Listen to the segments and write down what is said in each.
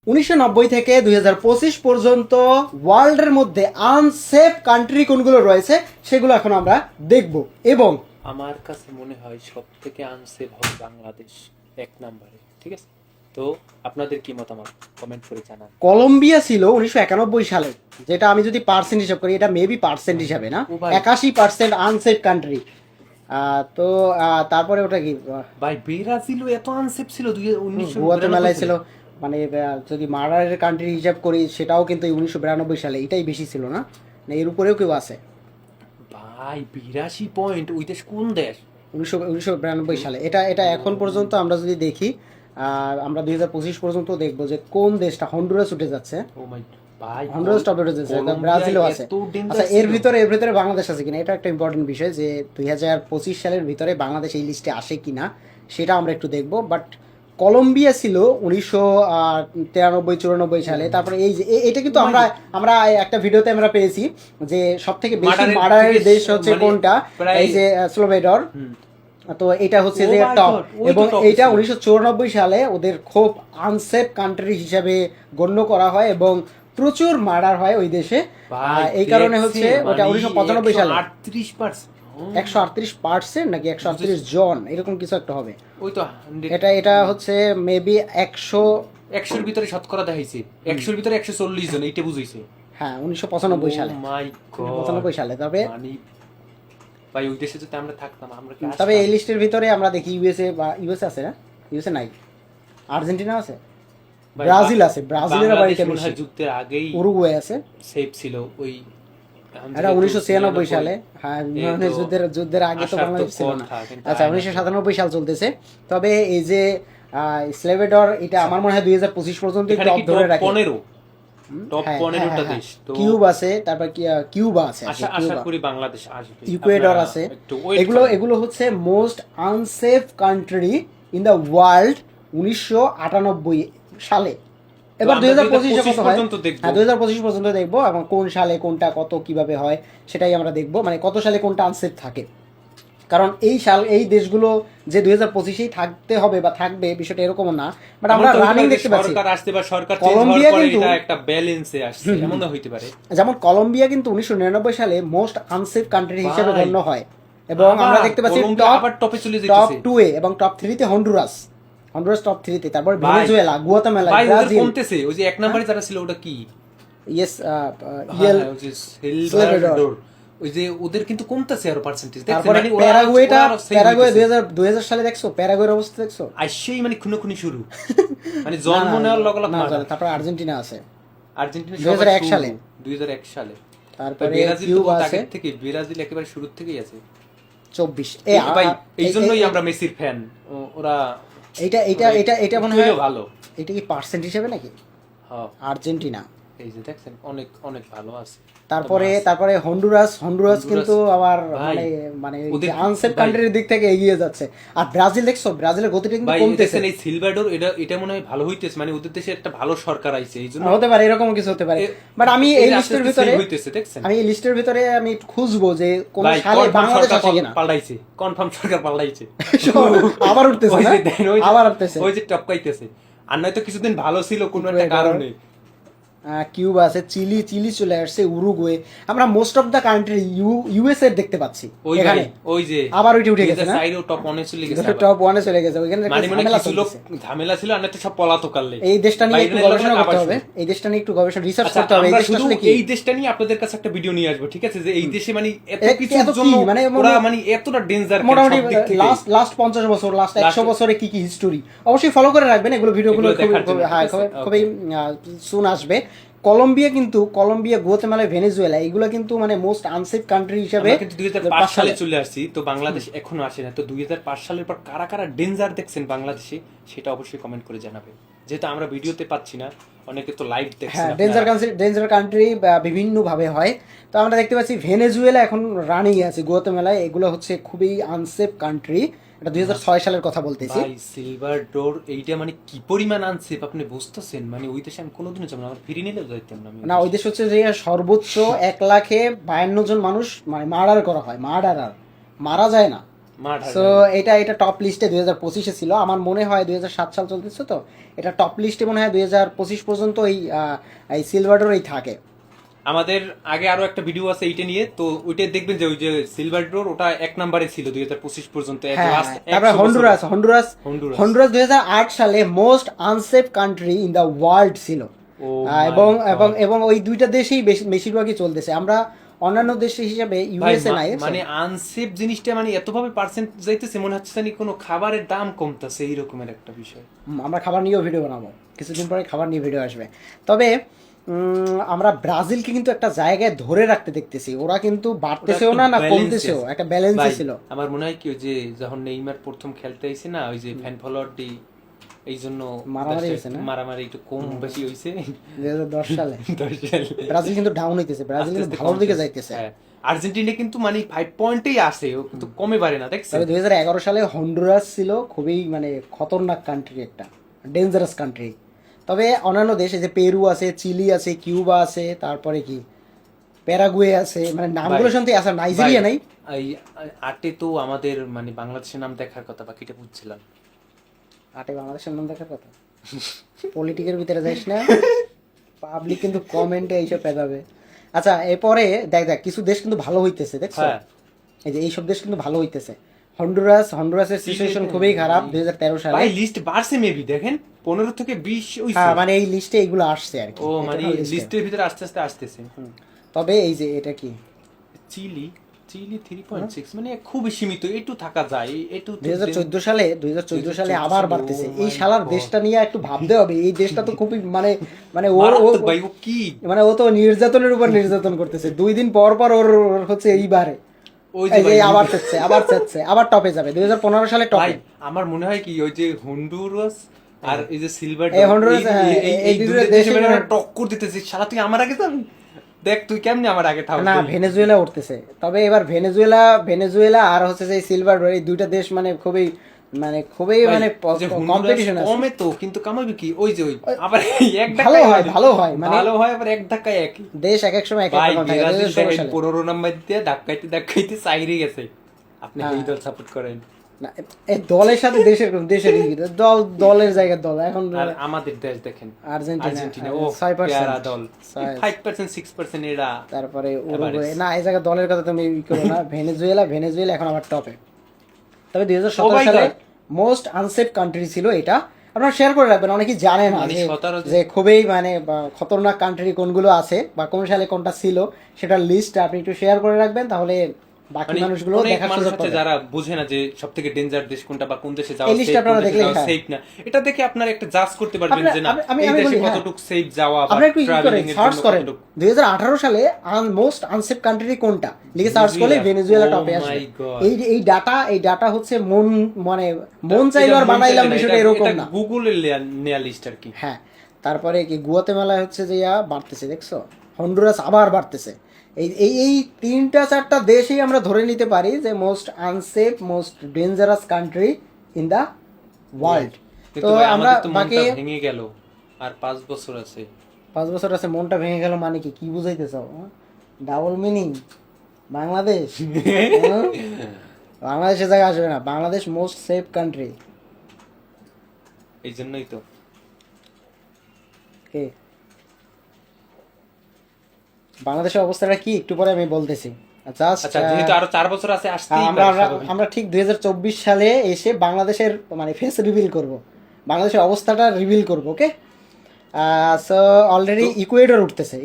1990 থেকে 2025 পর্যন্ত ওয়ার্ল্ডের মধ্যে আনসেফ কান্ট্রি কোনগুলো রয়েছে সেগুলো এখন আমরা দেখব। এবং আমার কাছে মনে হয় সব থেকে আনসেফ হবে বাংলাদেশ এক নম্বরে, ঠিক আছে? তো আপনাদের কি মতামত কমেন্ট করে জানান। কলম্বিয়া ছিল 1991 সালে, যেটা আমি যদি পার্সেন্ট হিসাব করি, এটা মেবি পার্সেন্ট হিসাবে না, 81% আনসেফ কান্ট্রি। তো তারপরে ওটা কি ভাই ব্রাজিলও এত আনসেফ ছিল 1992 গুয়াতেমালায় ছিল, মানে যদি মার্ডারের কান্ট্রি হিসাব করি সেটাও কিন্তু 1992 সালে, এটাই বেশি ছিল না, এর উপরেও কেউ আছে। ভাই 82 পয়েন্ট, ওই দেশ কোন দেশ? 1992 সালে। এটা এটা এখন পর্যন্ত আমরা যদি দেখি, আমরা 2025 পর্যন্ত দেখবো যে কোন দেশটা, হন্ডুরাস উঠে যাচ্ছে। ও মাই ভাই, হন্ডুরাস টপ উঠে যাচ্ছে, ব্রাজিলও আছে। আচ্ছা, এর ভিতরে বাংলাদেশ আছে কিনা, এটা একটা ইম্পর্টেন্ট বিষয়, যে 2025 সালের ভিতরে বাংলাদেশ এই লিস্টে আসে কিনা সেটা আমরা একটু দেখবো। বাট কলম্বিয়া ছিল 1993-94 সালে। তারপরে এই যে এটা কিন্তু আমরা একটা ভিডিওতে আমরা পেয়েছি যে সব থেকে বেশি মার্ডারের দেশ হচ্ছে কোনটা, এই যে স্লোভেডর। তো এটা হচ্ছে যে টপ, এবং এইটা 1994 সালে ওদের খুব আনসেফ কান্ট্রি হিসাবে গণ্য করা হয় এবং প্রচুর মার্ডার হয় ওই দেশে। এই কারণে হচ্ছে ওটা 1995 সালে 138% নাকি 138 জন এরকম কিছু একটা হবে। ওই তো এটা হচ্ছে মেবি 100 ভিতরে শতকরা দেখাইছে, 100 ভিতরে 140 জন, এইটা বুঝাইছে। হ্যাঁ, 1995 সালে। মাই গড, 95 সালে। তবে ভাই ওই দেশে যদি আমরা থাকতাম, আমরা কি তবে এই লিস্টের ভিতরে আমরা দেখি ইউএসএ আছে না? ইউএসএ নাই, আর্জেন্টিনা আছে, ব্রাজিল আছে। ব্রাজিলের আবার এটা বেশি, যুদ্ধের আগেই উরুগুয়ে আছে, সেফ ছিল ওই। এটা 1996 সালে। হ্যাঁ, যুদ্ধের আগে তো বাংলাদেশ ছিল না। আচ্ছা, 1997 সাল চলতেছে। তবে এই যে স্লেভেডর, এটা আমার মনে হয় 2025 পর্যন্ত টপ ধরে রাখে। টপ 15 টা দেশ। তো কিউব আছে, তারপর কিউবা আছে, আশা করি বাংলাদেশ আসবে। ইকুয়েডর আছে। এগুলো হচ্ছে most unsafe country in the world 1998 সালে। এবার 2025 পর্যন্ত দেখবো। হ্যাঁ, 2025 পর্যন্ত দেখবো, এবং কোন সালে কোনটা কত কিভাবে হয় সেটাই আমরা দেখবো, মানে কত সালে কোনটা আনসেফ থাকে। কারণ এই দেশগুলো যে 2025-এই থাকতে হবে বা থাকবে বিষয়টা এরকম না, বাট আমরা রানিং দেখতে পাচ্ছি। সরকার আসতে বা সরকার চেঞ্জ হওয়ার পরে এটা একটা ব্যালেন্সে আসছে, এমনও হইতে পারে। যেমন কলম্বিয়া কিন্তু 1999 সালে মোস্ট আনসেফ কান্ট্রি হিসেবে গণ্য হয়, এবং আমরা দেখতে পাচ্ছি টপে চলে যাচ্ছে, টপ 2 এ, এবং টপ 3 তে হন্ডুরাস টপ 3 তে। তারপর ভেনেজুয়েলা, গুয়াতেমালা, ব্রাজিল কমতেছে। ওই যে এক নম্বরে যারা ছিল ওটা কি, ইয়েস, সেলভাডোর, ওই যে ওদের কিন্তু কমতেছে আরো পার্সেন্টেজ। তারপরে প্যারাগুয়ে 2000 সালে দেখছো, প্যারাগুয়ের অবস্থা দেখছো, আসেই মানে খুনোখুনি শুরু, মানে জন্ম নেওয়ার লগে লগে মারা। তারপর আর্জেন্টিনা আছে, আর্জেন্টিনা 2001 সালে। তারপরে ব্রাজিল তো আগে থেকে, ব্রাজিল একেবারে শুরু থেকেই আছে 24। ভাই এইজন্যই আমরা মেসির ফ্যান। ওরা এটা মনে হয় ভালো। এটা কি পার্সেন্ট হিসেবে নাকি? হ্যাঁ, আর্জেন্টিনা এই যে দেখছেন অনেক অনেক ভালো আছে। তারপরে হন্ডুরাস কিন্তু আবার মানে আনসেফ কান্ট্রির দিক থেকে এগিয়ে যাচ্ছে। আর ব্রাজিল দেখছো, ব্রাজিলের গতিটা কিন্তু কমতেছে। এই সিলভাডোর এটা মনে হয় ভালো হইতেছে, মানে ওদের দেশে একটা ভালো সরকার আইছে, এইজন্য হতে পারে, এরকম কিছু হতে পারে। বাট আমি এই লিস্টের ভিতরে আমি খুঁজবো যে কোন সালে বাংলাদেশ আসে কিনা। পাল্টাইছে, কনফার্ম সরকার পাল্টাইছে, আবার উঠতেছে, আবার উঠতেছে, ওই যে টপকাইতেছে। আর নয়তো কিছুদিন ভালো ছিল কোন একটা কারণে। কিউবা আছে, চিলি চলে আসছে, উরুগুয়ে। আমরা most of the country USA দেখতে পাচ্ছি এখানে। ওই যে আবার ওইটা উঠে গেছে না, টপ 1 এ চলে গেছে, টপ 1 এ চলে গেছে। ওখানে কিছু লোক ঝামেলা ছিল, আর নয়তো সব পলাতক করলে। এই দেশটা নিয়ে একটু গবেষণা করতে হবে, এই দেশটা নিয়ে একটু গবেষণা রিসার্চ করতে হবে। এই দেশটা নিয়ে আপনাদের কাছে একটা ভিডিও নিয়ে আসবো, ঠিক আছে? যে এই দেশে মানে এত কিছুর জন্য ওরা মানে এতটা ডেঞ্জার, মোটামুটি লাস্ট 50 বছর, লাস্ট 100 বছরে কি কি হিস্টোরি, অবশ্যই ফলো করে রাখবেন। এগুলো ভিডিওগুলো খুবই সুন আসবে। কলম্বিয়া, গুয়াতেমালা, ভেনেজুয়েলা, এগুলো কিন্তু মানে মোস্ট আনসেফ কান্ট্রি হিসেবে 2005 সালে চলে আসছি। তো বাংলাদেশ এখনো আসে না। তো 2005 সালের পর কারা কারা ডেঞ্জার দেখছেন বাংলাদেশে, সেটা অবশ্যই কমেন্ট করে জানাবেন। যেহেতু আমরা ভিডিওতে পাচ্ছি না, অনেকে তো লাইভ দেখছেন। হ্যাঁ, ডেঞ্জার কান্ট্রি বিভিন্ন ভাবে হয়। তো আমরা দেখতে পাচ্ছি ভেনেজুয়েলা এখন রানিং আছে, গুয়াতেমালায়, এগুলো হচ্ছে খুবই আনসেফ কান্ট্রি। এটা 2006 সালের কথা বলতেছি। ভাই সিলভাডোর এইটা মানে কি পরিমাণ আনসেফ আপনি বুঝতেছেন? মানে ওই দেশে আমি কোনোদিনও যাব না, আমার ফিরে নিলেও যাইতাম না। ওই দেশ হচ্ছে যে সর্বোচ্চ 1,52,000 মানুষ মানে মার্ডার করা হয়, মারা যায় না, মাঠ সো এটা টপ লিস্টে 2025-এ ছিল। আমার মনে হয় 2007 সাল চলতেছে, তো এটা টপ লিস্টে মনে হয় 2025 পর্যন্ত এই সিলভারডোরই থাকে। আমাদের আগে আরো একটা ভিডিও আছে এইটা নিয়ে, তো ওইটা দেখবেন যে ওই যে সিলভার ডোর ওটা 1 নম্বরে ছিল 2025 পর্যন্ত। হ্যাঁ, তারপরে হন্ডুরাস 2008 সালে most unsafe country in the world ছিল। এবং এবং এবং ওই দুইটা দেশেই বেশিরভাগই চলতেছে। আমরা অন্যান্য দেশ হিসেবে ইউএসএ নাই, মানে আনসেফ জিনিসটা মানে এতভাবে পার্সেন্ট যাইতেছে, মনে হচ্ছে জানি কোনো খাবারের দাম কমতেছে এই রকমের একটা বিষয়। আমরা খাবার নিয়েও ভিডিও বানাবো, কিছুদিন পরে খাবার নিয়ে ভিডিও আসবে। তবে আমরা ব্রাজিলকে কিন্তু একটা জায়গায় ধরে রাখতে দেখতেছি, ওরা কিন্তু বাড়তেছেও না কমতেছেও, একটা ব্যালেন্সে ছিল। আমার মনে হয় কি ওই যে যখন নেইমার প্রথম খেলতে আইছে না, ওই যে ফ্যান ফলোয়ারটি এই জন্য মারামারি একটু কম বেশি হইছে 2010 সালে। ব্রাজিল কিন্তু ডাউন হইতেছে, ব্রাজিল কিন্তু ভালোর দিকে যাইতেছে। আর্জেন্টিনা কিন্তু মানে 5 পয়েন্টেই আছে, ও কিন্তু কমে পারে না, দেখছেন। তবে 2011 সালে হন্ডুরাস ছিল খুবই মানে খতরনাক কান্ট্রি, একটা ডেঞ্জারাস কান্ট্রি। তবে অন্যান্য দেশে যে পেরু আছে, চিলি আছে, কিউবা আছে, তারপরে কি প্যারাগুয়ে আছে, মানে নামগুলো শুনতে আসলে নাইজেরিয়া নাই। এই আটে তো আমাদের মানে বাংলাদেশের নাম দেখার কথা, বাকিটা বুঝছিলাম। আটে বাংলাদেশের নাম দেখার কথা, পলিটিকের ভিতরে যাইস না, পাবলিক কিন্তু কমেন্টে এইসব পেদাবে। আচ্ছা, এরপরে দেখ কিছু দেশ কিন্তু ভালো হইতেছে, দেখছো? এই যে এইসব দেশ কিন্তু ভালো হইতেছে। হন্ডুরাসের সিচুয়েশন খুবই খারাপ 2013 সালে। ভাই লিস্ট বাড়ছে মেবি, দেখেন 15 থেকে 20 হইছে। হ্যাঁ, মানে এই লিস্টে এগুলো আসছে আর কি। ও মানে লিস্টের ভিতরে আস্তে আস্তে আসতেছে। তবে এই যে এটা কি চিলি 3.6 মানে খুব সীমিত, একটু থাকা যায়। একটু 2014 সালে আবার বাড়তেছে। এই শালার দেশটা নিয়ে একটু ভাবতে হবে। এই দেশটা তো খুবই মানে মানে ভাই ও কি মানে ও তো নির্যাতনের উপর নির্যাতন করতেছে। 2 দিন পর পর ওর হচ্ছে এইবারে ওই যে আবার টপে যাবে 2015 সালে টপে। আমার মনে হয় কি ওই যে হন্ডুরাস আর এই যে সিলভার এই দুটো দেশে টক্কর দিতেছে। শালা তুই আমার আগে যাবি, দেখ তুই কেমনে আমার আগে থাকবি। না, ভেনেজুয়েলা উঠতেছে। তবে এবার ভেনেজুয়েলা আর হচ্ছে যে সিলভার ডোর, এই দুইটা দেশ মানে খুবই কম্পিটিশন আছে। কমে তো কিন্তু কামাবে কি ওই যে ওই আবার এক ভালো হয় মানে ভালো হয়, আবার এক ধাক্কায় এক দেশ এক সময় এক রকম থাকে। 15 নাম্বার দিয়ে ধাক্কাইতে চাইরে গেছে। আপনি এই দল সাপোর্ট করেন না, এই দলের সাথে দেশের দলের জায়গার দল। এখন আমাদের দেশ দেখেন আর্জেন্টিনা, ও 6% দল, 5% 6% এরা। তারপরে উরুগুয়ে, না এই জায়গার দলের কথা তুমি করো না। ভেনেজুয়েলা এখন আবার টপে। তবে 2017 সালে মোস্ট আনসেফ কান্ট্রি ছিল এটা। আপনারা শেয়ার করে রাখবেন, অনেকেই জানে না যে খুবই মানে খতরনাক কান্ট্রি কোনগুলো আছে বা কোন সালে কোনটা ছিল, সেটার লিস্ট আপনি একটু শেয়ার করে রাখবেন, তাহলে বাকি মানুষগুলো দেখার সুযোগ পাবে। যারা বুঝে না যে সবথেকে ডেঞ্জার দেশ কোনটা বা কোন দেশে যাওয়া সেফ না, এটা দেখে আপনারা একটা জাজ করতে পারবেন যে না এই দেশে কতটুকু সেফ যাওয়া বা ট্রাভেলিং এর সার্চ করেন 2018 সালে মোস্ট আনসেফ কান্ট্রি কোনটা লিখে সার্চ করলে ভেনেজুয়েলা টপে আসবে। এই ডাটা হচ্ছে মন চাইলো আর বানাইলাম, বিষয়টা এরকম না, গুগলের নেয়া লিস্ট আর কি। হ্যাঁ, তারপরে কি গুয়াতেমালা হচ্ছে যে বাড়তেছে, দেখছো? হন্ডুরাস আবার বাড়তেছে। এই 3-4টা দেশেই আমরা ধরে নিতে পারি যে most unsafe, most dangerous country in the world. তো আমরা বাকি ভেঙে গেল আর 5 বছর আছে। 5 বছর আছে, মনটা ভেঙে গেল মানে কি বুঝাইতে চাও? Double meaning. বাংলাদেশের জায়গায় আসবে না। বাংলাদেশ মোস্ট সেফ কান্ট্রি, এই জন্যই তো। বাংলাদেশের অবস্থাটা কি একটু পরে আমি বলতেছি। যেহেতু আরো 4 বছর আছে, আমরা ঠিক 2024 সালে এসে বাংলাদেশের মানে ফেস রিভিল করব, বাংলাদেশের অবস্থাটা রিভিল করব। ওকে, সো অলরেডি ইকুয়েডর উঠতেছে।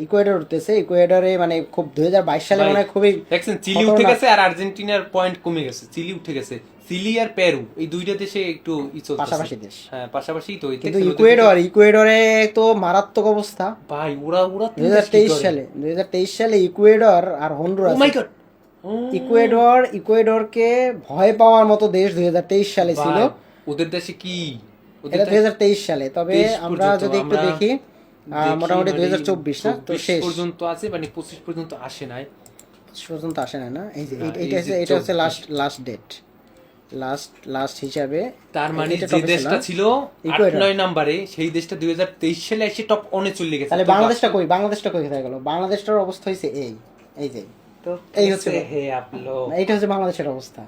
ইকুয়েডরে মানে খুব 2022 সালে মনে হয় খুবই দেখছেন চিলি উঠে গেছে আর আর্জেন্টিনার পয়েন্ট কমে গেছে। চিলি উঠে গেছে, চিলি আর পেরু এই দুইটা দেশে একটু পাশাপাশি দেশ। হ্যাঁ, পাশাপাশিই তো। কিন্তু ইকুয়েডরে তো মারাত্মক অবস্থা ভাই। ওরা 2023 সালে ইকুয়েডর আর হন্ডুরাস। ও মাই গড, ইকুয়েডরকে ভয় পাওয়ার মতো দেশ 2023 সালে ছিল। ওদের দেশে কি এটা 2023 সালে। তবে আমরা যদি একটু দেখি মোটামুটি 2024 না তো শেষ পর্যন্ত আছে, মানে 25 পর্যন্ত আসে নাই, না। এই যে এটা হচ্ছে লাস্ট ডেট, লাস্ট হিসাবে। তার মানে যে দেশটা ছিল 8-9 নম্বরে, সেই দেশটা 2023 সালে এসে টপ 1 এ চলে গেছে। তাহলে বাংলাদেশটা কই কোথায় গেল? বাংলাদেশটার অবস্থা হইছে এই যে, তো এই হচ্ছে এইটা হচ্ছে বাংলাদেশের অবস্থা।